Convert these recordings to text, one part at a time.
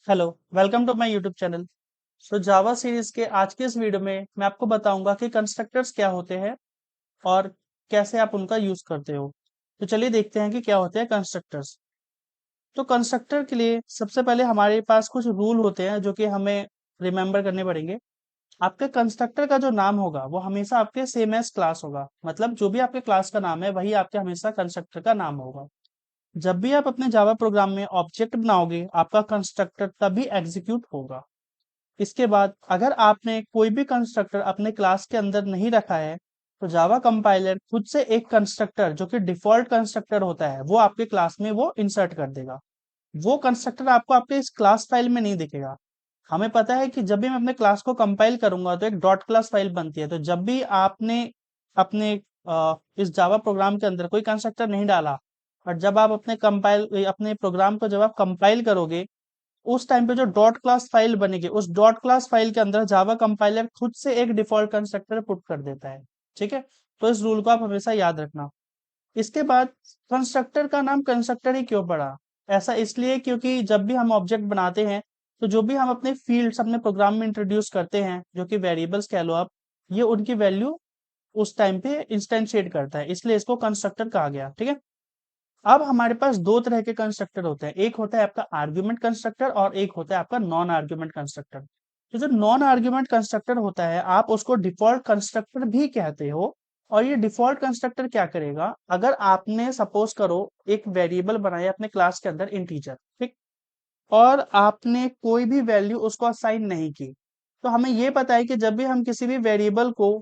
Hello, welcome to my YouTube channel. Java series के आज के इस वीडियो में मैं आपको बताऊंगा कि कंस्ट्रक्टर्स क्या होते हैं और कैसे आप उनका यूज करते हो। तो चलिए देखते हैं कि क्या होते हैं कंस्ट्रक्टर्स। तो कंस्ट्रक्टर के लिए सबसे पहले हमारे पास कुछ रूल होते हैं जो कि हमें रिमेम्बर करने पड़ेंगे। आपके कंस्ट्रक्टर का जो नाम होगा वो हमेशा आपके सेम एज क्लास होगा, मतलब जो भी आपके क्लास का नाम है वही आपके हमेशा कंस्ट्रक्टर का नाम होगा। जब भी आप अपने जावा प्रोग्राम में ऑब्जेक्ट बनाओगे आपका कंस्ट्रक्टर तभी एग्जीक्यूट होगा। इसके बाद अगर आपने कोई भी कंस्ट्रक्टर अपने क्लास के अंदर नहीं रखा है तो जावा कंपाइलर खुद से एक कंस्ट्रक्टर जो कि डिफॉल्ट कंस्ट्रक्टर होता है वो आपके क्लास में वो इंसर्ट कर देगा। वो कंस्ट्रक्टर आपको आपके इस क्लास फाइल में नहीं दिखेगा। हमें पता है कि जब भी मैं अपने क्लास को कंपाइल करूंगा तो एक डॉट क्लास फाइल बनती है, तो जब भी आपने अपने इस जावा प्रोग्राम के अंदर कोई कंस्ट्रक्टर नहीं डाला और जब आप अपने प्रोग्राम को जब आप कंपाइल करोगे उस टाइम पे जो डॉट क्लास फाइल बनेगी उस डॉट क्लास फाइल के अंदर जावा कंपाइलर खुद से एक डिफॉल्ट कंस्ट्रक्टर पुट कर देता है। ठीक है, तो इस रूल को आप हमेशा याद रखना। इसके बाद कंस्ट्रक्टर का नाम कंस्ट्रक्टर ही क्यों पड़ा? ऐसा इसलिए क्योंकि जब भी हम ऑब्जेक्ट बनाते हैं तो जो भी हम अपने फील्ड्स अपने प्रोग्राम में इंट्रोड्यूस करते हैं जो कि वेरिएबल्स कह लो आप, ये उनकी वैल्यू उस टाइम पे इंस्टेंशिएट करता है, इसलिए इसको कंस्ट्रक्टर कहा गया। ठीक है, अब हमारे पास दो तरह के कंस्ट्रक्टर होते हैं, एक होता है आपका आर्ग्यूमेंट कंस्ट्रक्टर और एक होता है आपका नॉन आर्ग्यूमेंट कंस्ट्रक्टर। तो जो नॉन आर्ग्यूमेंट कंस्ट्रक्टर होता है आप उसको डिफॉल्ट कंस्ट्रक्टर भी कहते हो। और ये डिफॉल्ट कंस्ट्रक्टर क्या करेगा, अगर आपने सपोज करो एक वेरिएबल बनाया अपने क्लास के अंदर इंटीजर, ठीक, और आपने कोई भी वैल्यू उसको असाइन नहीं की, तो हमें ये पता है कि जब भी हम किसी भी वेरिएबल को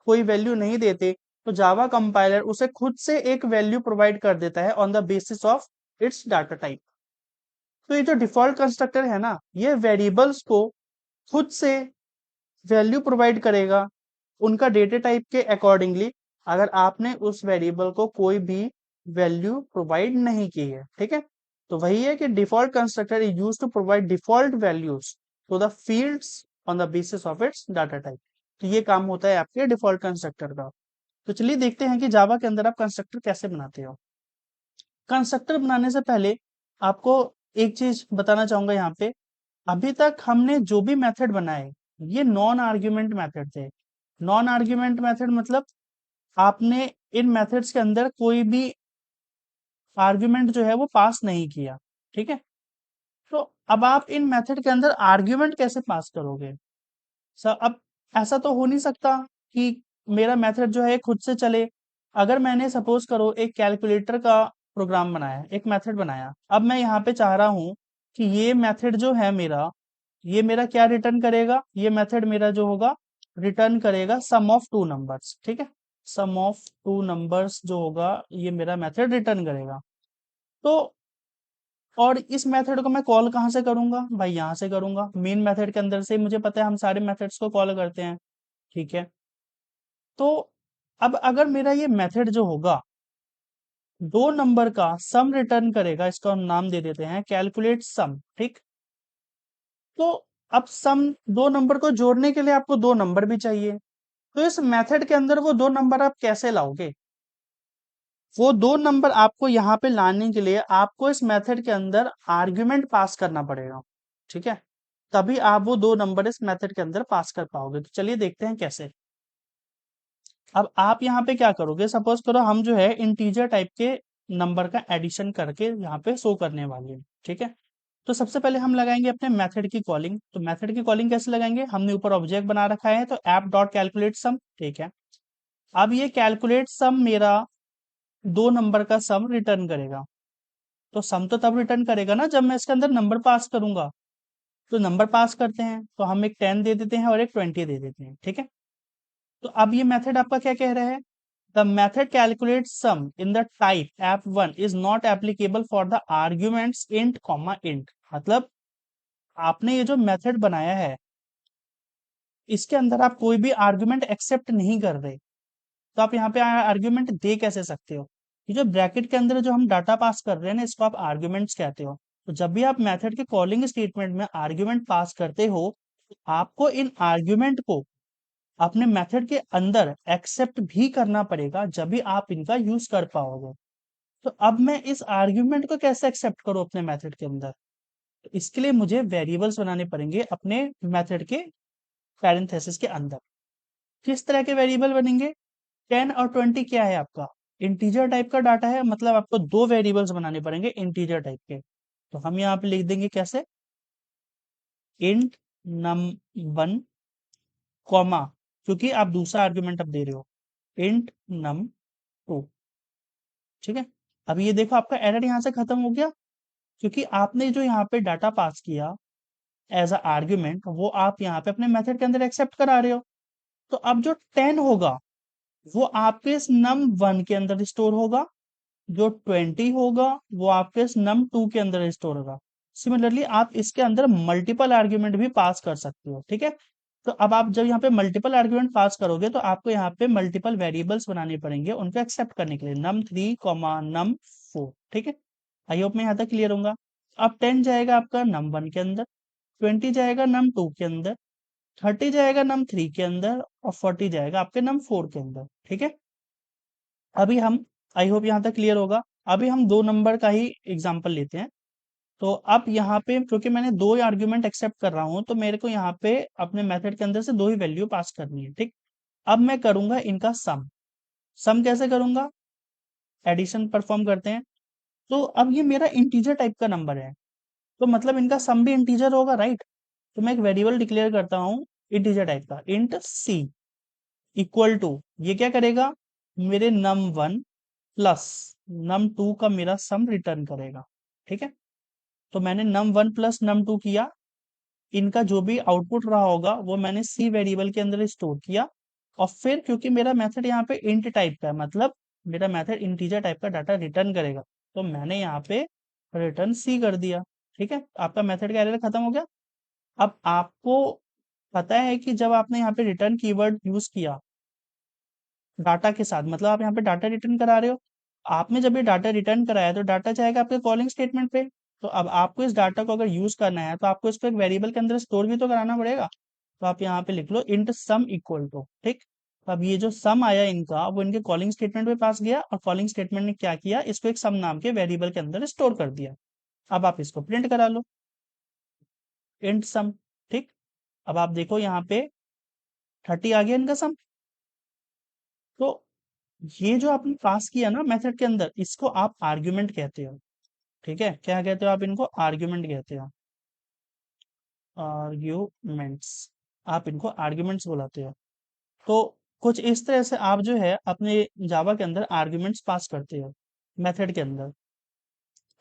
कोई वैल्यू नहीं देते तो जावा कंपाइलर उसे खुद से एक वैल्यू प्रोवाइड कर देता है on the basis of its data type. तो ये जो डिफॉल्ट कंस्ट्रक्टर है ना, ये वेरिएबल्स को खुद से वैल्यू प्रोवाइड करेगा उनका डेटा टाइप के अकॉर्डिंगली, अगर आपने उस वेरिएबल को कोई भी वैल्यू प्रोवाइड नहीं की है। ठीक है, तो वही है कि default constructor is used to provide default values to the fields on the basis of its data type. तो ये काम होता है आपके डिफॉल्ट कंस्ट्रक्टर का। तो चलिए देखते हैं कि जावा के अंदर आप कंस्ट्रक्टर कैसे बनाते हो। कंस्ट्रक्टर बनाने से पहले आपको एक चीज बताना चाहूंगा यहाँ पे। अभी तक हमने जो भी मेथड बनाए ये नॉन आर्ग्यूमेंट मेथड थे। नॉन आर्ग्यूमेंट मेथड मतलब आपने इन मेथड्स के अंदर कोई भी आर्ग्यूमेंट जो है वो पास नहीं किया। ठीक है, तो अब आप इन मेथड के अंदर आर्ग्यूमेंट कैसे पास करोगे? सर अब ऐसा तो हो नहीं सकता कि मेरा मेथड जो है खुद से चले। अगर मैंने सपोज करो एक कैलकुलेटर का प्रोग्राम बनाया, एक मेथड बनाया, अब मैं यहाँ पे चाह रहा हूँ कि ये मेथड जो है मेरा, ये मेरा क्या रिटर्न करेगा, ये मेथड मेरा जो होगा रिटर्न करेगा सम ऑफ टू नंबर्स। ठीक है, सम ऑफ टू नंबर्स जो होगा ये मेरा मेथड रिटर्न करेगा। तो और इस मेथड को मैं कॉल कहाँ से करूंगा भाई? यहाँ से करूंगा, मेन मेथड के अंदर से। मुझे पता है हम सारे मेथड्स को कॉल करते हैं। ठीक है, तो अब अगर मेरा ये मेथड जो होगा दो नंबर का सम रिटर्न करेगा, इसका हम नाम दे देते हैं कैलकुलेट सम। ठीक, तो अब सम दो नंबर को जोड़ने के लिए आपको दो नंबर भी चाहिए, तो इस मेथड के अंदर वो दो नंबर आप कैसे लाओगे? वो दो नंबर आपको यहाँ पे लाने के लिए आपको इस मेथड के अंदर आर्ग्यूमेंट पास करना पड़ेगा। ठीक है, तभी आप वो दो नंबर इस मेथड के अंदर पास कर पाओगे। तो चलिए देखते हैं कैसे। अब आप यहाँ पे क्या करोगे, सपोज करो हम जो है इंटीजर टाइप के नंबर का एडिशन करके यहाँ पे शो करने वाले हैं। ठीक है, तो सबसे पहले हम लगाएंगे अपने मेथड की कॉलिंग। तो मेथड की कॉलिंग कैसे लगाएंगे, हमने ऊपर ऑब्जेक्ट बना रखा है तो ऐप डॉट कैलकुलेट सम। ठीक है, अब ये कैलकुलेट सम मेरा दो नंबर का सम रिटर्न करेगा। तो सम तो तब रिटर्न करेगा ना जब मैं इसके अंदर नंबर पास करूंगा। तो नंबर पास करते हैं तो हम एक 10 दे देते हैं और एक 20 दे देते हैं। ठीक है, तो अब ये मेथड आपका क्या कह रहा है, the method calculate sum in the type app one is not applicable for the arguments int comma int. मतलब आपने ये जो मेथड बनाया है इसके अंदर आप कोई भी आर्ग्यूमेंट एक्सेप्ट नहीं कर रहे, तो आप यहाँ पे आर्ग्यूमेंट दे कैसे सकते हो? ये जो ब्रैकेट के अंदर जो हम डाटा पास कर रहे हैं ना इसको आप आर्ग्यूमेंट्स कहते हो। तो जब भी आप मेथड के कॉलिंग स्टेटमेंट में आर्ग्यूमेंट पास करते हो तो आपको इन आर्ग्यूमेंट को अपने मेथड के अंदर एक्सेप्ट भी करना पड़ेगा, जब भी आप इनका यूज कर पाओगे। तो अब मैं इस आर्ग्यूमेंट को कैसे एक्सेप्ट करूं अपने मेथड के अंदर? तो इसके लिए मुझे वेरिएबल्स बनाने पड़ेंगे अपने मेथड के पैरेंथेसिस के अंदर। किस तरह के वेरिएबल बनेंगे? 10 और 20 क्या है आपका? इंटीजर टाइप का डाटा है, मतलब आपको दो वेरिएबल्स बनाने पड़ेंगे इंटीजर टाइप के। तो हम यहाँ पे लिख देंगे कैसे? इंट num1 कॉमा, क्योंकि आप दूसरा आर्गुमेंट अब दे रहे हो, इंट num2। ठीक है, अब ये देखो आपका एरर यहाँ से खत्म हो गया, क्योंकि आपने जो यहाँ पे डाटा पास किया एज अ आर्ग्यूमेंट, वो आप यहाँ पे अपने मेथड के अंदर एक्सेप्ट करा रहे हो। तो अब जो 10 होगा वो आपके इस num1 के अंदर स्टोर होगा, जो 20 होगा वो आपके इस num2 के अंदर स्टोर होगा। सिमिलरली आप इसके अंदर मल्टीपल आर्ग्यूमेंट भी पास कर सकते हो। ठीक है, तो अब आप जब यहाँ पे मल्टीपल आर्ग्यूमेंट पास करोगे तो आपको यहाँ पे मल्टीपल वेरिएबल्स बनाने पड़ेंगे उनको एक्सेप्ट करने के लिए, num3 num4। ठीक है, आई होप मैं यहाँ तक क्लियर होगा। अब 10 जाएगा आपका num1 के अंदर, 20 जाएगा num2 के अंदर, 30 जाएगा num3 के अंदर, और 40 जाएगा आपके num4 के अंदर। ठीक है, अभी हम, आई होप यहाँ तक क्लियर होगा। अभी हम दो नंबर का ही एग्जांपल लेते हैं। तो अब यहाँ पे क्योंकि मैंने दो ही आर्ग्यूमेंट एक्सेप्ट कर रहा हूं, तो मेरे को यहाँ पे अपने मेथड के अंदर से दो ही वैल्यू पास करनी है। ठीक, अब मैं करूंगा इनका सम। सम कैसे करूंगा? एडिशन परफॉर्म करते हैं। तो अब ये मेरा इंटीजर टाइप का नंबर है, तो मतलब इनका सम भी इंटीजर होगा, राइट? तो मैं एक वेरिएबल डिक्लेयर करता हूँ इंटीजर टाइप का, इंट सी इक्वल टू, ये क्या करेगा? मेरे num1 प्लस num2 का मेरा सम रिटर्न करेगा। ठीक है, तो मैंने num1 प्लस num2 किया, इनका जो भी आउटपुट रहा होगा वो मैंने सी वेरिएबल के अंदर स्टोर किया, और फिर क्योंकि मेरा मेथड यहाँ पे इंट टाइप का है, मतलब मेरा मेथड इंटीजर टाइप का डाटा रिटर्न करेगा, तो मैंने यहाँ पे रिटर्न सी कर दिया। ठीक है, आपका मेथड का एरर खत्म हो गया। अब आपको पता है कि जब आपने यहाँ पे रिटर्न कीवर्ड यूज किया डाटा के साथ, मतलब आप यहाँ पे डाटा रिटर्न करा रहे हो, आपने जब ये डाटा रिटर्न कराया तो डाटा जाएगा आपके कॉलिंग स्टेटमेंट पे। तो अब आपको इस डाटा को अगर यूज करना है तो आपको इसको एक वेरिएबल के अंदर स्टोर भी तो कराना पड़ेगा। तो आप यहाँ पे लिख लो इंट सम इक्वल टू। ठीक, तो अब ये जो सम आया इनका वो इनके कॉलिंग स्टेटमेंट में पास गया, और कॉलिंग स्टेटमेंट ने क्या किया, इसको एक सम नाम के वेरिएबल के अंदर स्टोर कर दिया। अब आप इसको प्रिंट करा लो, इंट सम। ठीक, अब आप देखो यहाँ पे 30 आ गया इनका सम। तो ये जो आपने पास किया ना मेथड के अंदर, इसको आप आर्ग्यूमेंट कहते हो। ठीक है, क्या कहते हो आप इनको? आर्ग्यूमेंट कहते हो, आर्ग्यूमेंट्स। आप इनको आर्ग्यूमेंट्स बुलाते हो। तो कुछ इस तरह से आप जो है अपने जावा के अंदर आर्ग्यूमेंट्स पास करते हो मेथड के अंदर।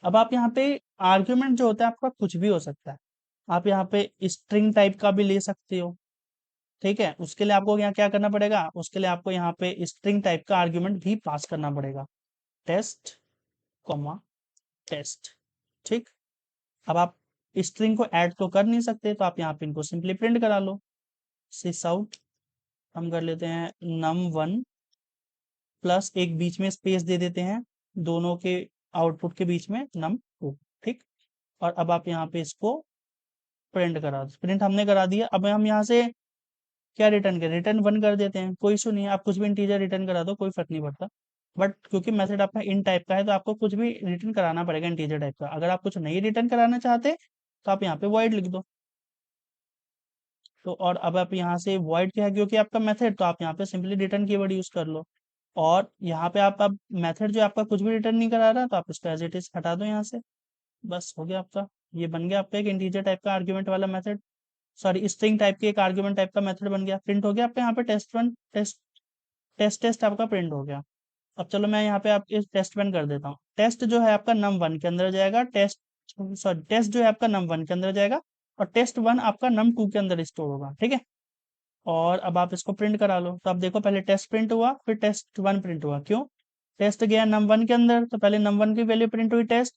अब आप यहाँ पे आर्ग्यूमेंट जो होता है आपका कुछ भी हो सकता है, आप यहाँ पे स्ट्रिंग टाइप का भी ले सकते हो। ठीक है, उसके लिए आपको यहाँ क्या करना पड़ेगा? उसके लिए आपको यहाँ पे स्ट्रिंग टाइप का आर्ग्यूमेंट भी पास करना पड़ेगा, टेस्ट कॉमा टेस्ट। ठीक, अब आप स्ट्रिंग को ऐड तो कर नहीं सकते, तो आप यहाँ पे इनको सिंपली प्रिंट करा लो, सिस आउट। हम कर लेते हैं num1 प्लस एक बीच में स्पेस दे देते हैं दोनों के आउटपुट के बीच में num2। ठीक, और अब आप यहाँ पे इसको प्रिंट करा दो। प्रिंट हमने करा दिया, अब हम यहाँ से क्या रिटर्न करें? रिटर्न 1 कर देते हैं, कोई इशू नहीं है, आप कुछ भी इंटीजर रिटर्न करा दो, कोई फर्क नहीं पड़ता। बट क्योंकि मेथड आपका इन टाइप का है तो आपको कुछ भी रिटर्न कराना पड़ेगा इंटीजर टाइप का। अगर आप कुछ नहीं रिटर्न कराना चाहते तो आप यहाँ पे वॉइड लिख दो। तो और अब आप यहाँ से वॉइड क्या है, क्योंकि आपका मेथड, तो आप यहाँ पे सिंपली रिटर्न कीवर्ड यूज कर लो। और यहाँ पे आप अब मेथड जो आपका कुछ भी रिटर्न नहीं करा रहा, तो आप इसको एज इट इज हटा दो यहाँ से। बस हो गया आपका, ये बन गया आपका एक इंटीजर टाइप का आर्ग्यूमेंट वाला मेथड, सॉरी स्ट्रिंग टाइप के एक आर्ग्यूमेंट टाइप का मेथड बन गया। प्रिंट हो गया आपका यहाँ पे टेस्ट1 टेस्ट, टेस्ट टेस्ट आपका प्रिंट हो गया। अब चलो मैं यहाँ पे आपके टेस्ट वन कर देता हूँ। टेस्ट जो है आपका num1 के अंदर जाएगा, टेस्ट, सॉरी टेस्ट जो है आपका num1 के अंदर जाएगा, और टेस्ट1 आपका num2 के अंदर स्टोर होगा। ठीक है, और अब आप इसको प्रिंट करा लो। तो आप देखो पहले टेस्ट प्रिंट हुआ, फिर टेस्ट1 प्रिंट हुआ। क्यों? टेस्ट गया num1 के अंदर, तो पहले num1 की वैल्यू प्रिंट हुई टेस्ट,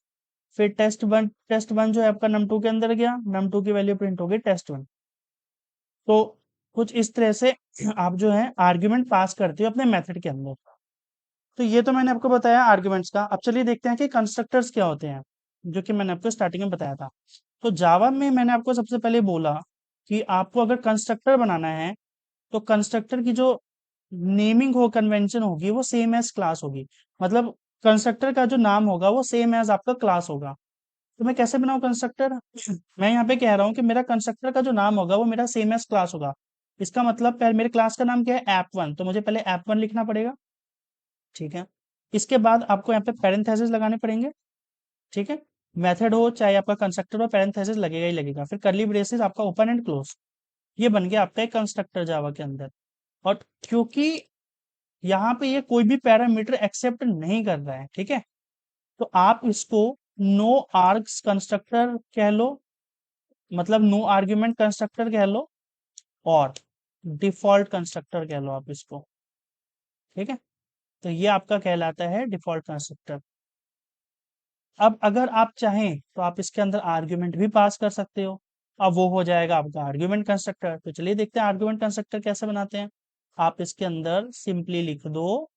फिर टेस्ट वन जो है आपका num2 के अंदर गया, num2 की वैल्यू प्रिंट हो गई टेस्ट1। तो कुछ इस तरह से आप जो है आर्ग्यूमेंट पास करते हो अपने मेथड के अंदर। तो ये तो मैंने आपको बताया आर्ग्यूमेंट्स का। अब चलिए देखते हैं कि कंस्ट्रक्टर्स क्या होते हैं, जो कि मैंने आपको स्टार्टिंग में बताया था। तो जावा में मैंने आपको सबसे पहले बोला कि आपको अगर कंस्ट्रक्टर बनाना है तो कंस्ट्रक्टर की जो नेमिंग हो, कन्वेंशन होगी, वो सेम एज क्लास होगी। मतलब कंस्ट्रक्टर का जो नाम होगा वो सेम एज आपका क्लास होगा। तो मैं कैसे बनाऊं कंस्ट्रक्टर? मैं यहाँ पे कह रहा हूँ कि मेरा कंस्ट्रक्टर का जो नाम होगा वो मेरा सेम एज क्लास होगा। इसका मतलब पहले मेरे क्लास का नाम क्या है, ऐप 1, तो मुझे पहले ऐप 1 लिखना पड़ेगा। ठीक है। इसके बाद आपको यहाँ पे पैरेंथेसिस लगाने पड़ेंगे। ठीक है। मेथड हो चाहे आपका कंस्ट्रक्टर हो, पैरेंथेसिस लगेगा ही लगेगा, फिर कर्ली ब्रेसेस आपका ओपन एंड क्लोज। ये बन गया आपका एक कंस्ट्रक्टर जावा के अंदर। और क्योंकि यहाँ पे ये कोई भी पैरामीटर एक्सेप्ट नहीं कर रहा है, ठीक है, तो आप इसको नो आर्ग्स कंस्ट्रक्टर कह लो, मतलब नो आर्ग्यूमेंट कंस्ट्रक्टर कह लो, और डिफॉल्ट कंस्ट्रक्टर कह लो आप इसको। ठीक है। तो ये आपका कहलाता है डिफॉल्ट कंस्ट्रक्टर। अब अगर आप चाहें तो आप इसके अंदर आर्ग्यूमेंट भी पास कर सकते हो। अब वो हो जाएगा आपका आर्ग्यूमेंट कंस्ट्रक्टर। तो चलिए देखते हैं आर्ग्यूमेंट कंस्ट्रक्टर कैसे बनाते हैं। आप इसके अंदर सिंपली लिख दो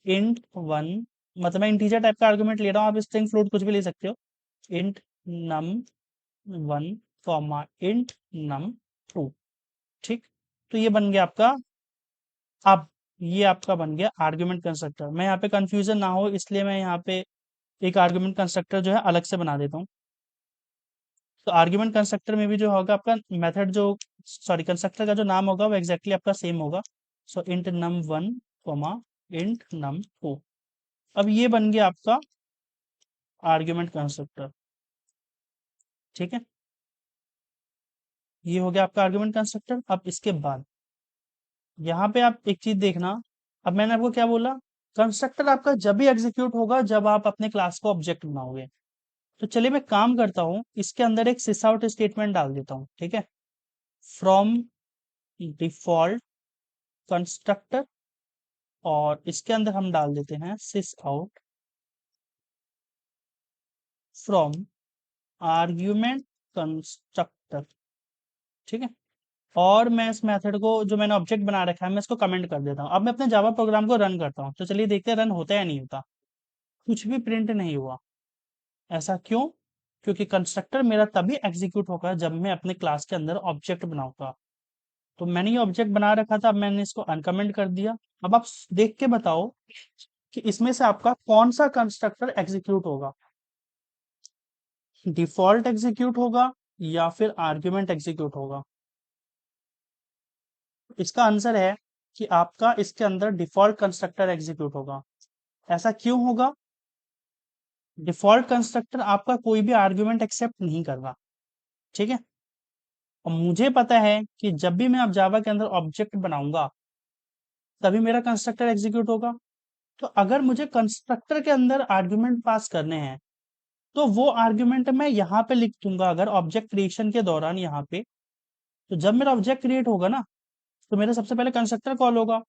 int 1, मतलब मैं इंटीजर टाइप का आर्ग्यूमेंट ले रहा हूँ, आप स्ट्रिंग फ्लोट कुछ भी ले सकते हो। int num1 comma int num2। ठीक। तो ये बन गया आपका। अब ये आपका बन गया आर्ग्यूमेंट कंस्ट्रक्टर। मैं यहाँ पे कंफ्यूजन ना हो इसलिए मैं यहाँ पे एक आर्ग्यूमेंट कंस्ट्रक्टर जो है अलग से बना देता हूँ। तो आर्ग्यूमेंट कंस्ट्रक्टर में भी जो होगा आपका मेथड जो, सॉरी, कंस्ट्रक्टर का जो नाम होगा वो एग्जैक्टली आपका सेम होगा। So int num1 comma int num2। अब ये बन गया आपका आर्ग्यूमेंट कंस्ट्रक्टर। ठीक है। ये हो गया आपका आर्ग्यूमेंट कंस्ट्रक्टर। अब इसके बाद यहाँ पे आप एक चीज देखना। अब मैंने आपको क्या बोला, कंस्ट्रक्टर आपका जब भी एग्जीक्यूट होगा जब आप अपने क्लास को ऑब्जेक्ट बनाओगे। तो चलिए मैं काम करता हूँ, इसके अंदर एक सिस आउट स्टेटमेंट डाल देता हूँ। ठीक है। फ्रॉम डिफॉल्ट कंस्ट्रक्टर, और इसके अंदर हम डाल देते हैं सिस आउट फ्रॉम आर्ग्यूमेंट कंस्ट्रक्टर। ठीक है। और मैं इस मेथड को जो मैंने ऑब्जेक्ट बना रखा है मैं इसको कमेंट कर देता हूँ। अब मैं अपने जावा प्रोग्राम को रन करता हूँ, तो चलिए देखते हैं रन होता है या नहीं होता। कुछ भी प्रिंट नहीं हुआ। ऐसा क्यों? क्योंकि कंस्ट्रक्टर मेरा तभी एग्जीक्यूट होगा जब मैं अपने क्लास के अंदर ऑब्जेक्ट बनाऊंगा। तो मैंने ये ऑब्जेक्ट बना रखा था, अब मैंने इसको अनकमेंट कर दिया। अब आप देख के बताओ कि इसमें से आपका कौन सा कंस्ट्रक्टर एग्जीक्यूट होगा, डिफॉल्ट एग्जीक्यूट होगा या फिर आर्ग्यूमेंट एग्जीक्यूट होगा। इसका आंसर है कि आपका इसके अंदर डिफॉल्ट कंस्ट्रक्टर एग्जीक्यूट होगा। ऐसा क्यों होगा? डिफॉल्ट कंस्ट्रक्टर आपका कोई भी आर्ग्यूमेंट एक्सेप्ट नहीं कर रहा। ठीक है। और मुझे पता है कि जब भी मैं अब जावा के अंदर ऑब्जेक्ट बनाऊंगा तभी मेरा कंस्ट्रक्टर एग्जीक्यूट होगा। तो अगर मुझे कंस्ट्रक्टर के अंदर आर्ग्यूमेंट पास करने हैं तो वो आर्ग्यूमेंट मैं यहाँ पे लिख दूंगा। अगर ऑब्जेक्ट क्रिएशन के दौरान यहाँ पे, तो जब मेरा ऑब्जेक्ट क्रिएट होगा ना तो मेरा सबसे पहले कंस्ट्रक्टर कॉल होगा।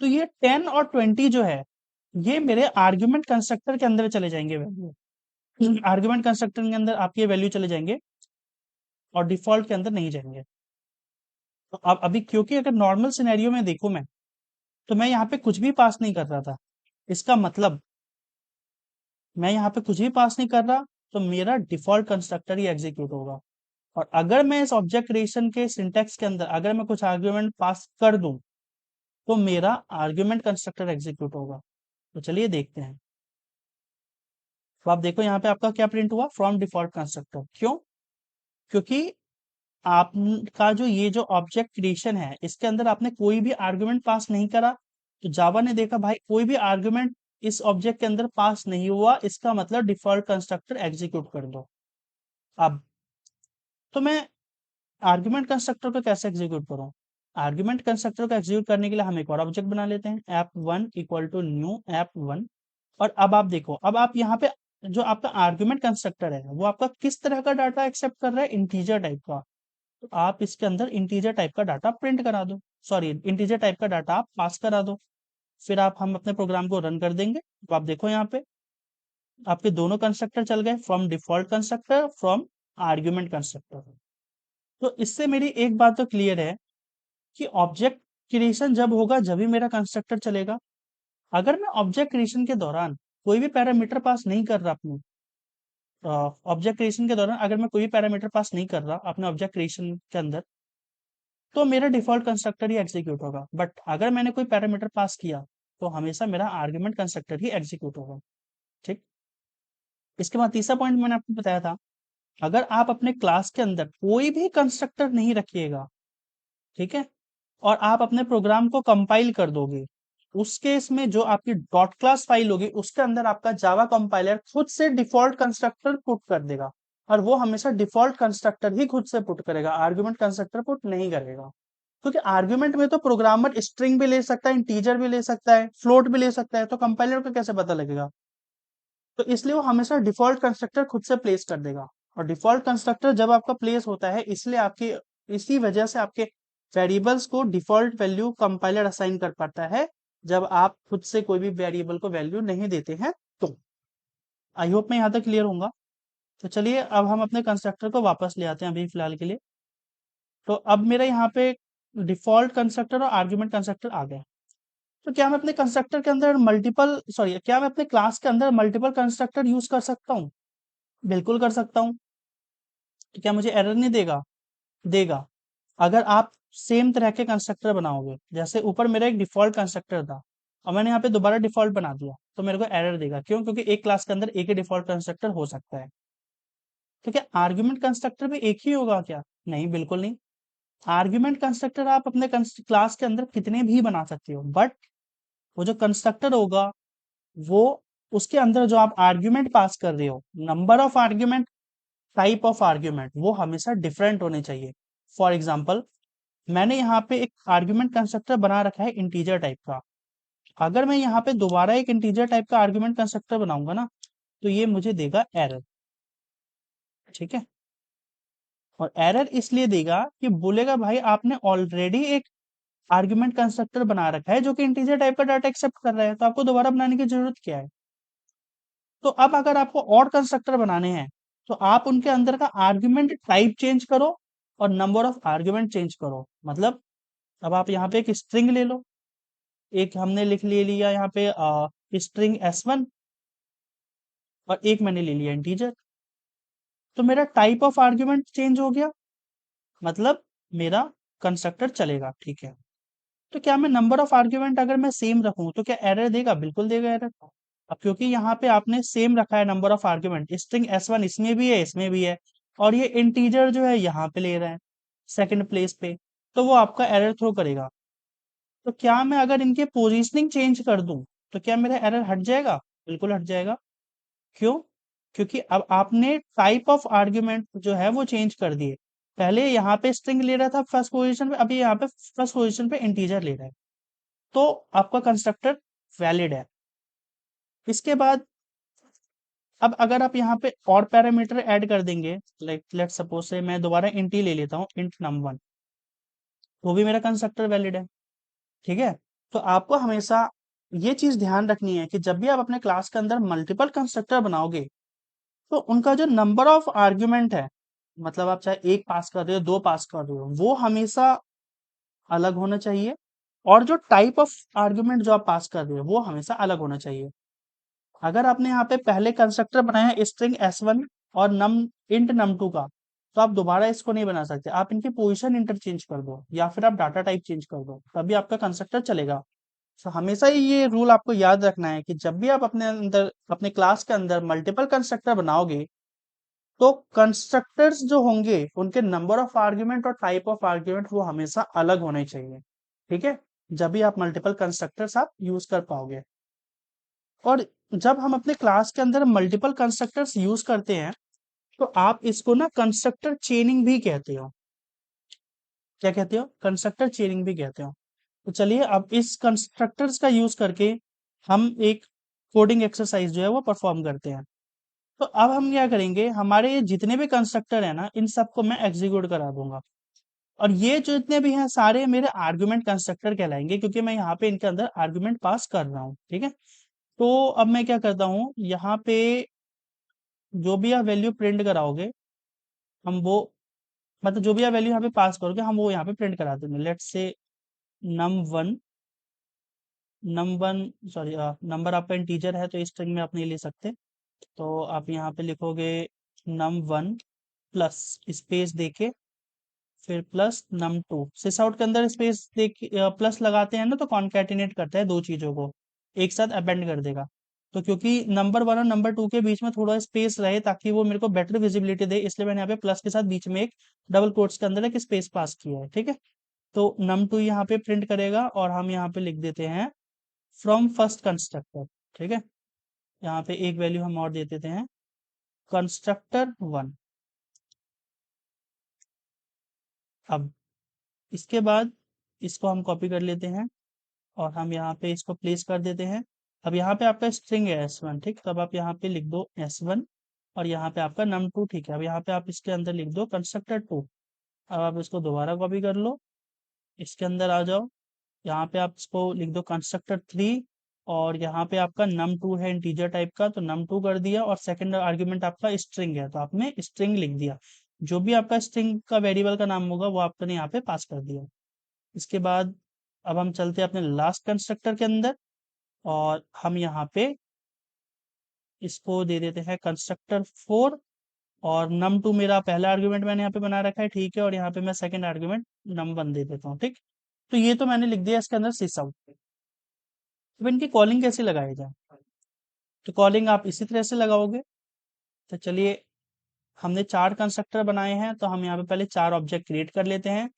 तो ये 10 और 20 जो है ये मेरे आर्ग्यूमेंट कंस्ट्रक्टर के अंदर चले जाएंगे वैल्यू। आर्ग्यूमेंट कंस्ट्रक्टर के अंदर आपके वैल्यू चले जाएंगे और डिफॉल्ट के अंदर नहीं जाएंगे। तो अब अभी क्योंकि अगर नॉर्मल सिनेरियो में देखूं मैं, तो मैं यहाँ पे कुछ भी पास नहीं कर रहा था। इसका मतलब मैं यहाँ पे कुछ भी पास नहीं कर रहा, तो मेरा डिफॉल्ट कंस्ट्रक्टर ही एग्जीक्यूट होगा। और अगर मैं इस ऑब्जेक्ट क्रिएशन के सिंटेक्स के अंदर अगर मैं कुछ आर्ग्यूमेंट पास कर दूं तो मेरा आर्ग्यूमेंट कंस्ट्रक्टर एग्जीक्यूट होगा। तो चलिए देखते हैं। तो आप देखो यहाँ पे आपका क्या प्रिंट हुआ, फ्रॉम डिफॉल्ट कंस्ट्रक्टर। क्यों? क्योंकि आपका जो ये जो ऑब्जेक्ट क्रिएशन है इसके अंदर आपने कोई भी आर्गुमेंट पास नहीं करा। तो जावा ने देखा भाई कोई भी आर्गुमेंट इस ऑब्जेक्ट के अंदर पास नहीं हुआ, इसका मतलब डिफॉल्ट कंस्ट्रक्टर एग्जीक्यूट कर दो। अब तो मैं आर्गुमेंट कंस्ट्रक्टर को कैसे एग्जीक्यूट करूं? आर्गुमेंट कंस्ट्रक्टर को एग्जीक्यूट करने के लिए हम एक और ऑब्जेक्ट बना लेते हैं, ऐप1 इक्वल टू न्यू ऐप1। और अब आप देखो, अब आप यहाँ पे जो आपका आर्गुमेंट कंस्ट्रक्टर है वो आपका किस तरह का डाटा एक्सेप्ट कर रहा है, इंटीजर टाइप का। तो आप इसके अंदर इंटीजर टाइप का डाटा प्रिंट करा दो, सॉरी इंटीजर टाइप का डाटा आप पास करा दो। फिर आप हम अपने प्रोग्राम को रन कर देंगे। तो आप देखो यहाँ पे आपके दोनों कंस्ट्रक्टर चल गए, from default constructor, from argument constructor. तो इससे मेरी एक बात तो क्लियर है कि ऑब्जेक्ट क्रिएशन जब होगा जब ही मेरा कंस्ट्रक्टर चलेगा। अगर मैं ऑब्जेक्ट क्रिएशन के दौरान कोई भी पैरामीटर पास नहीं कर रहा अपने ऑब्जेक्ट क्रिएशन के दौरान अगर मैं कोई भी पैरामीटर पास नहीं कर रहा अपने ऑब्जेक्ट क्रिएशन के अंदर, तो मेरा डिफॉल्ट कंस्ट्रक्टर ही एग्जीक्यूट होगा। बट अगर मैंने कोई पैरामीटर पास किया तो हमेशा मेरा आर्ग्यूमेंट कंस्ट्रक्टर ही एग्जीक्यूट होगा। ठीक। इसके बाद तीसरा पॉइंट मैंने आपको बताया था, अगर आप अपने क्लास के अंदर कोई भी कंस्ट्रक्टर नहीं रखिएगा, ठीक है, और आप अपने प्रोग्राम को कंपाइल कर दोगे, उस केस में जो आपकी डॉट क्लास फाइल होगी उसके अंदर आपका जावा कंपाइलर खुद से डिफॉल्ट कंस्ट्रक्टर पुट कर देगा, और वो हमेशा डिफॉल्ट कंस्ट्रक्टर ही खुद से पुट करेगा, आर्गुमेंट कंस्ट्रक्टर पुट नहीं करेगा। क्योंकि आर्गुमेंट में तो प्रोग्रामर स्ट्रिंग भी ले सकता है, इंटीजर भी ले सकता है, फ्लोट भी ले सकता है, तो कंपाइलर को कैसे पता लगेगा? तो इसलिए वो हमेशा डिफॉल्ट कंस्ट्रक्टर खुद से प्लेस कर देगा। और डिफॉल्ट कंस्ट्रक्टर जब आपका प्लेस होता है, इसलिए आपके इसी वजह से आपके वेरिएबल्स को डिफॉल्ट वैल्यू कंपाइलर असाइन कर पाता है, जब आप खुद से कोई भी वेरिएबल को वैल्यू नहीं देते हैं तो। आई होप मैं यहाँ तक क्लियर होऊंगा। तो चलिए अब हम अपने कंस्ट्रक्टर को वापस ले आते हैं अभी फिलहाल के लिए। तो अब मेरा यहाँ पे डिफॉल्ट कंस्ट्रक्टर और आर्ग्यूमेंट कंस्ट्रक्टर आ गए। तो क्या मैं अपने कंस्ट्रक्टर के अंदर मल्टीपल सॉरी क्या मैं अपने क्लास के अंदर मल्टीपल कंस्ट्रक्टर यूज कर सकता हूँ? बिल्कुल कर सकता हूँ। तो क्या मुझे एरर नहीं देगा? देगा। अगर आप सेम तरह के कंस्ट्रक्टर बनाओगे, जैसे ऊपर मेरा एक डिफॉल्ट कंस्ट्रक्टर था और मैंने यहाँ पे दोबारा डिफॉल्ट बना दिया, तो मेरे को एरर देगा। क्यों? क्योंकि एक क्लास के अंदर एक ही डिफॉल्ट कंस्ट्रक्टर हो सकता है। तो क्या आर्ग्यूमेंट कंस्ट्रक्टर भी एक ही होगा क्या? नहीं, बिल्कुल नहीं। आर्ग्यूमेंट कंस्ट्रक्टर आप अपने क्लास के अंदर कितने भी बना सकते हो, बट वो जो कंस्ट्रक्टर होगा, वो उसके अंदर जो आप आर्ग्यूमेंट पास कर रहे हो, number of argument, type of argument, वो हमेशा डिफरेंट होने चाहिए। फॉर एग्जाम्पल, मैंने यहाँ पे एक आर्ग्यूमेंट कंस्ट्रक्टर बना रखा है इंटीजर टाइप का। अगर मैं यहाँ पे दोबारा एक इंटीजर टाइप का आर्ग्यूमेंट कंस्ट्रक्टर बनाऊंगा ना, तो ये मुझे देगा एरर। ठीक है। और एरर इसलिए देगा कि बोलेगा भाई आपने ऑलरेडी एक आर्ग्यूमेंट कंस्ट्रक्टर बना रखा है जो कि इंटीजर टाइप का डाटा एक्सेप्ट कर रहा है, तो आपको दोबारा बनाने की जरूरत क्या है? तो अब अगर आपको और कंस्ट्रक्टर बनाने हैं, तो आप उनके अंदर का आर्ग्यूमेंट टाइप चेंज करो और नंबर ऑफ आर्ग्यूमेंट चेंज करो। मतलब अब आप यहाँ पे एक स्ट्रिंग ले लो, एक हमने लिख ले लिया यहाँ पे स्ट्रिंग S1, और एक मैंने ले लिया इंटीजर। तो मेरा टाइप ऑफ आर्ग्यूमेंट चेंज हो गया, मतलब मेरा कंस्ट्रक्टर चलेगा। ठीक है। तो क्या मैं नंबर ऑफ आर्ग्यूमेंट अगर मैं सेम रखूं तो क्या एरर देगा? बिल्कुल देगा एरर। अब क्योंकि यहाँ पे आपने सेम रखा है number of argument, string S1 इसमें भी है, इसमें भी है, और ये इंटीजर जो है यहाँ पे ले रहा है सेकंड प्लेस पे, तो वो आपका एरर थ्रो करेगा। तो क्या मैं अगर इनके पोजीशनिंग चेंज कर दूं, तो क्या मेरा एरर हट जाएगा? बिल्कुल हट जाएगा। क्यों? क्योंकि अब आपने टाइप ऑफ आर्ग्यूमेंट जो है वो चेंज कर दिए। पहले यहाँ पे स्ट्रिंग ले रहा था फर्स्ट पोजीशन पे, अभी यहाँ पे फर्स्ट पोजीशन पे इंटीजर ले रहा है, तो आपका कंस्ट्रक्टर वैलिड है। इसके बाद अब अगर आप यहाँ पे और पैरामीटर ऐड कर देंगे, लाइक लेट सपोज से मैं दोबारा इंट ही ले लेता हूँ, इंट num1, वो भी मेरा कंस्ट्रक्टर वैलिड है। ठीक है। तो आपको हमेशा ये चीज ध्यान रखनी है कि जब भी आप अपने क्लास के अंदर मल्टीपल कंस्ट्रक्टर बनाओगे, तो उनका जो नंबर ऑफ आर्ग्यूमेंट है, मतलब आप चाहे एक पास कर रहे हो, दो पास कर रहे हो, वो हमेशा अलग होना चाहिए। और जो टाइप ऑफ आर्ग्यूमेंट जो आप पास कर रहे हो, वो हमेशा अलग होना चाहिए। अगर आपने यहाँ पे पहले कंस्ट्रक्टर बनाया है स्ट्रिंग S1 और नम इंट num2 का, तो आप दोबारा इसको नहीं बना सकते। आप इनकी पोजीशन इंटरचेंज कर दो या फिर आप डाटा टाइप चेंज कर दो, तभी आपका कंस्ट्रक्टर चलेगा। तो हमेशा ही ये रूल आपको याद रखना है कि जब भी आप अपने अंदर अपने क्लास के अंदर मल्टीपल कंस्ट्रक्टर बनाओगे, तो कंस्ट्रक्टर्स जो होंगे उनके नंबर ऑफ आर्ग्यूमेंट और टाइप ऑफ आर्ग्यूमेंट वो हमेशा अलग होने चाहिए। ठीक है। जब भी आप मल्टीपल कंस्ट्रक्टर्स आप यूज कर पाओगे। और जब हम अपने क्लास के अंदर मल्टीपल कंस्ट्रक्टर्स यूज करते हैं, तो आप इसको ना कंस्ट्रक्टर चेनिंग भी कहते हो। क्या कहते हो? कंस्ट्रक्टर चेनिंग भी कहते हो। तो चलिए अब इस कंस्ट्रक्टर्स का यूज करके हम एक कोडिंग एक्सरसाइज जो है वो परफॉर्म करते हैं। तो अब हम क्या करेंगे, हमारे ये जितने भी कंस्ट्रक्टर है ना, इन सबको मैं एग्जीक्यूट करा दूंगा, और ये जो जितने भी हैं सारे मेरे आर्गुमेंट कंस्ट्रक्टर कहलाएंगे, क्योंकि मैं यहाँ पे इनके अंदर आर्गुमेंट पास कर रहा हूँ। ठीक है। तो अब मैं क्या करता हूँ, यहाँ पे जो भी आप वैल्यू प्रिंट कराओगे, हम वो मतलब जो भी आप वैल्यू यहाँ पे पास करोगे, हम वो यहाँ पे प्रिंट करा देंगे। Let's say num1 num1 sorry, number आपका इंटीजर है तो स्ट्रिंग में आप नहीं ले सकते, तो आप यहाँ पे लिखोगे num1 प्लस स्पेस देके फिर प्लस num2। सिस आउट के अंदर स्पेस देके प्लस लगाते हैं ना, तो कॉन्कैटिनेट करता है दो चीजों को, एक साथ अपेंड कर देगा। तो क्योंकि नंबर वन और नंबर टू के बीच में थोड़ा स्पेस रहे ताकि वो मेरे को बेटर विजिबिलिटी दे, इसलिए मैंने यहाँ पे प्लस के साथ बीच में एक डबल कोट्स के अंदर एक स्पेस पास किया है। ठीक है, तो num2 टू यहाँ पे प्रिंट करेगा और हम यहाँ पे लिख देते हैं फ्रॉम फर्स्ट कंस्ट्रक्टर। ठीक है, यहाँ पे एक वैल्यू हम और दे देते हैं कंस्ट्रक्टर 1। अब इसके बाद इसको हम कॉपी कर लेते हैं और हम यहाँ पे इसको प्लेस कर देते हैं। अब यहाँ पे आपका स्ट्रिंग है s1, ठीक, तो अब आप यहाँ पे लिख दो s1 और यहाँ पे आपका num2। ठीक है, अब यहाँ पे आप इसके अंदर लिख दो कंस्ट्रक्टर 2। अब आप इसको दोबारा कॉपी कर लो, इसके अंदर आ जाओ, यहाँ पे आप इसको लिख दो कंस्ट्रक्टर 3 और यहाँ पे आपका num2 है इंटीजर टाइप का, तो num2 कर दिया और सेकंड आर्ग्यूमेंट आपका स्ट्रिंग है तो आपने स्ट्रिंग लिख दिया। जो भी आपका स्ट्रिंग का वेरिएबल का नाम होगा वो आपने यहाँ पे पास कर दिया। इसके बाद अब हम चलते हैं अपने लास्ट कंस्ट्रक्टर के अंदर और हम यहाँ पे इसको दे देते हैं कंस्ट्रक्टर 4 और num2 मेरा पहला आर्ग्यूमेंट मैंने यहाँ पे बना रखा है। ठीक है, और यहाँ पे मैं सेकंड आर्ग्यूमेंट num1 दे देता हूँ। ठीक, तो ये तो मैंने लिख दिया इसके अंदर सिस आउट। अब इनकी कॉलिंग कैसे लगाई जाए, तो कॉलिंग आप इसी तरह से लगाओगे। तो चलिए, हमने 4 कंस्ट्रक्टर बनाए हैं तो हम यहाँ पे पहले 4 ऑब्जेक्ट क्रिएट कर लेते हैं,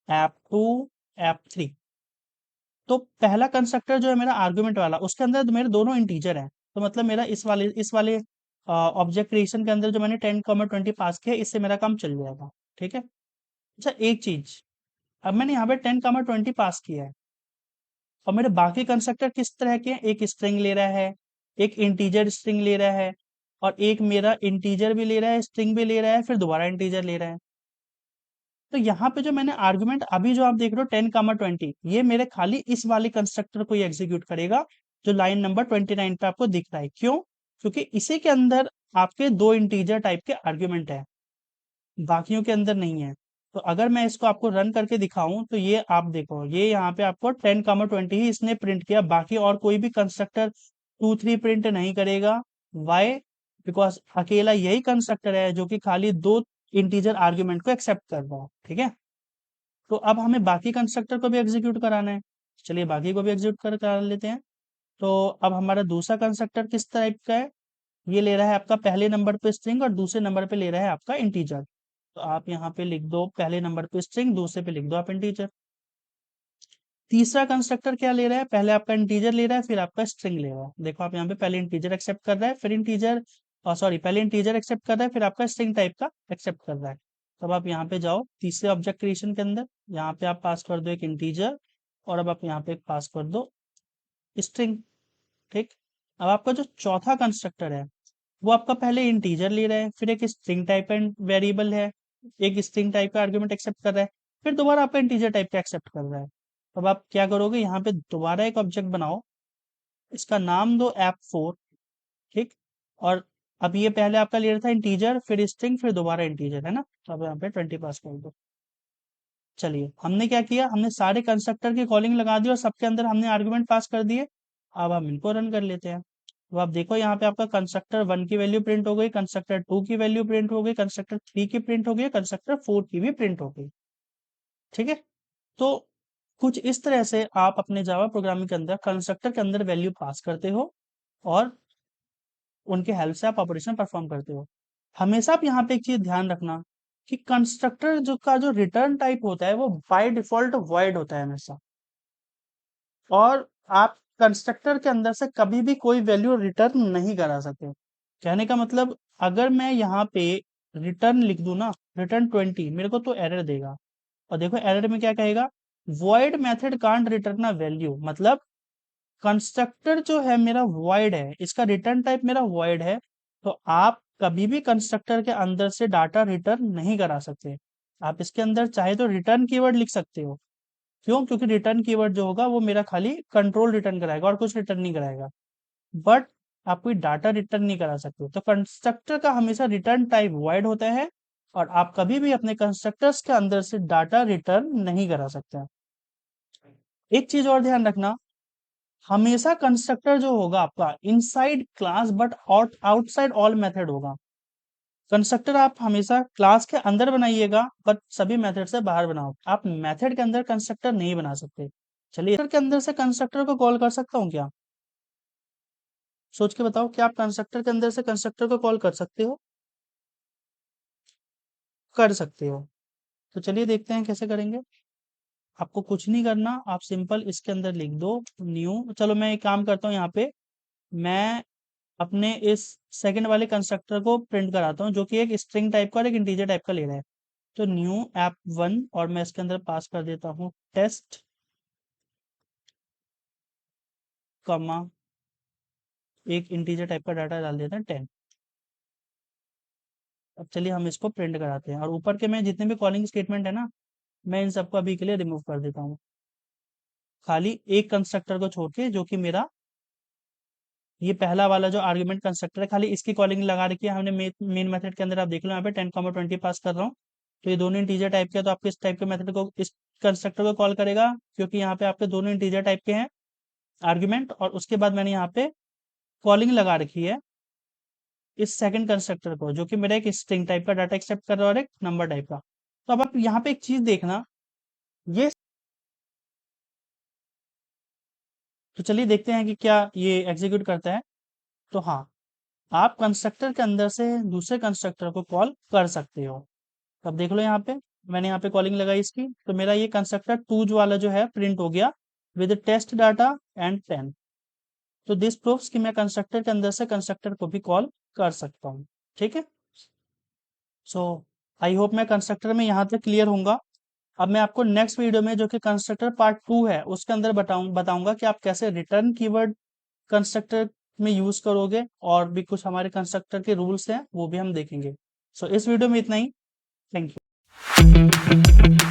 app2 app3। तो पहला कंस्ट्रक्टर जो है मेरा आर्गुमेंट वाला, उसके अंदर तो मेरे दोनों इंटीजर हैं, तो मतलब मेरा इस वाले ऑब्जेक्ट क्रिएशन के अंदर जो मैंने 10, 20 पास किया, इससे मेरा काम चल जाएगा। ठीक है, अच्छा एक चीज, अब मैंने यहाँ पे 10, 20 पास किया है और मेरे बाकी कंस्ट्रक्टर किस तरह के हैं, एक स्ट्रिंग ले रहा है, एक इंटीजर स्ट्रिंग ले रहा है और एक मेरा इंटीजर भी ले रहा है, स्ट्रिंग भी ले रहा है, फिर दोबारा इंटीजर ले रहा है। तो यहाँ पे जो मैंने आर्गुमेंट अभी जो आप देख रहे हो 10, 20, ये मेरे खाली इस वाले कंस्ट्रक्टर को ही एग्जीक्यूट करेगा जो लाइन नंबर 29 पे आपको दिख रहा है। क्यों? क्योंकि इसी के अंदर आपके दो इंटीजर टाइप के आर्ग्यूमेंट है, बाकियों के अंदर नहीं है। तो अगर मैं इसको आपको रन करके दिखाऊं तो ये आप देखो, ये यहाँ पे आपको 10, 20 ही इसने प्रिंट किया, बाकी और कोई भी कंस्ट्रक्टर 2, 3 प्रिंट नहीं करेगा। वाई? बिकॉज अकेला यही कंस्ट्रक्टर है जो कि खाली दो इंटीजर आर्ग्यूमेंट को एक्सेप्ट कर रहा है। ठीक है, तो अब हमें बाकी कंस्ट्रक्टर को भी एग्जीक्यूट कराना है, चलिए बाकी को भी एग्जीक्यूट कर करा लेते हैं। तो अब हमारा दूसरा कंस्ट्रक्टर किस टाइप का है, ये ले रहा है आपका पहले नंबर पे स्ट्रिंग और दूसरे नंबर पे ले रहा है आपका इंटीजर। तो आप यहाँ पे लिख दो पहले नंबर पे स्ट्रिंग, दूसरे पे लिख दो आप इंटीजर। तीसरा कंस्ट्रक्टर क्या ले रहा है, पहले आपका इंटीजर ले रहा है फिर आपका स्ट्रिंग ले रहा है। देखो आप यहाँ पे पहले इंटीजर एक्सेप्ट कर रहा है फिर इंटीजर, सॉरी पहले इंटीजर एक्सेप्ट कर रहा है फिर आपका स्ट्रिंग टाइप का एक्सेप्ट कर रहा है। तब आप यहाँ पे जाओ तीसरे ऑब्जेक्ट क्रिएशन के अंदर, यहाँ पे आप पास कर दो एक इंटीजर और अब आप यहाँ पे पास कर दो स्ट्रिंग। ठीक, अब आपका जो चौथा कंस्ट्रक्टर है वो आपका पहले इंटीजर ले रहा है फिर एक स्ट्रिंग टाइप का वेरिएबल है, एक स्ट्रिंग टाइप का आर्गुमेंट एक्सेप्ट कर रहा है, फिर दोबारा आपका इंटीजर टाइप का एक्सेप्ट कर रहा है। अब आप क्या करोगे, यहाँ पे दोबारा एक ऑब्जेक्ट बनाओ, इसका नाम दो app4। ठीक, और अब ये पहले आपका ले रहा था इंटीजर फिर स्ट्रिंग फिर दोबारा इंटीजर है ना, तो अब यहाँ पे 20 पास कर दो। चलिए हमने क्या किया, हमने सारे कंस्ट्रक्टर की कॉलिंग लगा दी और सबके अंदर हमने आर्गुमेंट पास कर दिए। अब हम इनको रन कर लेते हैं। तो आप देखो यहाँ पे आपका कंस्ट्रक्टर 1 की वैल्यू प्रिंट हो गई, कंस्ट्रक्टर 2 की वैल्यू प्रिंट हो गई, कंस्ट्रक्टर 3 की प्रिंट हो गई, कंस्ट्रक्टर 4 की भी प्रिंट हो गई। ठीक है, तो कुछ इस तरह से आप अपने जावा प्रोग्रामिंग के अंदर कंस्ट्रक्टर के अंदर वैल्यू पास करते हो और उनके हेल्प से आप ऑपरेशन परफॉर्म करते हो। हमेशा आप यहाँ पे एक चीज ध्यान रखना कि कंस्ट्रक्टर जो रिटर्न टाइप होता है वो बाय डिफॉल्ट वॉइड होता है हमेशा, और आप कंस्ट्रक्टर के अंदर से कभी भी कोई वैल्यू रिटर्न नहीं करा सकते। कहने का मतलब, अगर मैं यहाँ पे रिटर्न लिख दूं ना, रिटर्न 20, मेरे को तो एरर देगा। और देखो एरर में क्या कहेगा, void method can't return a value, मतलब कंस्ट्रक्टर जो है मेरा वॉइड है, इसका रिटर्न टाइप मेरा वॉइड है, तो आप कभी भी कंस्ट्रक्टर के अंदर से डाटा रिटर्न नहीं करा सकते। आप इसके अंदर चाहे तो रिटर्न कीवर्ड लिख सकते हो। क्यों? क्योंकि रिटर्न कीवर्ड जो होगा वो मेरा खाली कंट्रोल रिटर्न कराएगा और कुछ रिटर्न नहीं कराएगा, बट आप कोई डाटा रिटर्न नहीं करा सकते। तो कंस्ट्रक्टर का हमेशा रिटर्न टाइप वॉइड होता है और आप कभी भी अपने कंस्ट्रक्टर्स के अंदर से डाटा रिटर्न नहीं करा सकते हैं। एक चीज और ध्यान रखना, हमेशा कंस्ट्रक्टर जो होगा आपका inside class but outside all method होगा। कंस्ट्रक्टर आप हमेशा क्लास के अंदर बनाइएगा बट सभी मेथड से बाहर बनाओ, आप मेथड के अंदर कंस्ट्रक्टर नहीं बना सकते। चलिए के अंदर से कंस्ट्रक्टर को कॉल कर सकता हूँ क्या, सोच के बताओ कि आप कंस्ट्रक्टर के अंदर से कंस्ट्रक्टर को कॉल कर सकते हो? कर सकते हो। तो चलिए देखते हैं कैसे करेंगे। आपको कुछ नहीं करना, आप सिंपल इसके अंदर लिख दो न्यू। चलो मैं एक काम करता हूँ, यहाँ पे मैं अपने इस सेकंड वाले कंस्ट्रक्टर को प्रिंट कराता हूँ, जो कि एक स्ट्रिंग टाइप का और एक इंटीजर टाइप का ले रहा है। तो न्यू ऐप वन, और मैं इसके अंदर पास कर देता हूँ टेस्ट, कमा एक इंटीजर टाइप का डाटा डाल देते हैं 10। अब चलिए हम इसको प्रिंट कराते हैं, और ऊपर के मैं जितने भी कॉलिंग स्टेटमेंट है ना, मैं इन सबको अभी के लिए रिमूव कर देता हूँ, खाली एक कंस्ट्रक्टर को छोड़ के, जो कि मेरा ये पहला वाला जो आर्गुमेंट कंस्ट्रक्टर है, खाली इसकी कॉलिंग लगा रखी है हमने मेन मेथड के अंदर। आप देख लो यहाँ पे 10, 20 पास कर रहा हूँ, तो ये दोनों इंटीजर टाइप के हैं, तो आपके इस टाइप के मेथड को, इस कंस्ट्रक्टर को कॉल करेगा, क्योंकि यहाँ पे आपके दोनों इंटीजर टाइप के हैं आर्ग्यूमेंट। और उसके बाद मैंने यहाँ पे कॉलिंग लगा रखी है इस सेकंड कंस्ट्रक्टर को, जो कि मेरा एक स्ट्रिंग टाइप का डाटा एक्सेप्ट कर रहा है और एक नंबर टाइप का। तो अब आप यहाँ पे एक चीज देखना, ये, तो चलिए देखते हैं कि क्या ये एग्जीक्यूट करता है। तो हाँ, आप कंस्ट्रक्टर के अंदर से दूसरे कंस्ट्रक्टर को कॉल कर सकते हो। अब देख लो यहाँ पे, मैंने यहाँ पे कॉलिंग लगाई इसकी, तो मेरा ये कंस्ट्रक्टर टू जो वाला जो है प्रिंट हो गया विद टेस्ट डाटा एंड 10। तो दिस प्रूव्स कि मैं कंस्ट्रक्टर के अंदर से कंस्ट्रक्टर को भी कॉल कर सकता हूँ। ठीक है। सो आई होप मैं कंस्ट्रक्टर में यहाँ तक क्लियर होऊंगा। अब मैं आपको नेक्स्ट वीडियो में, जो कि कंस्ट्रक्टर पार्ट 2 है, उसके अंदर बताऊंगा कि आप कैसे रिटर्न कीवर्ड कंस्ट्रक्टर में यूज करोगे, और भी कुछ हमारे कंस्ट्रक्टर के रूल्स हैं वो भी हम देखेंगे। सो इस वीडियो में इतना ही। Thank you.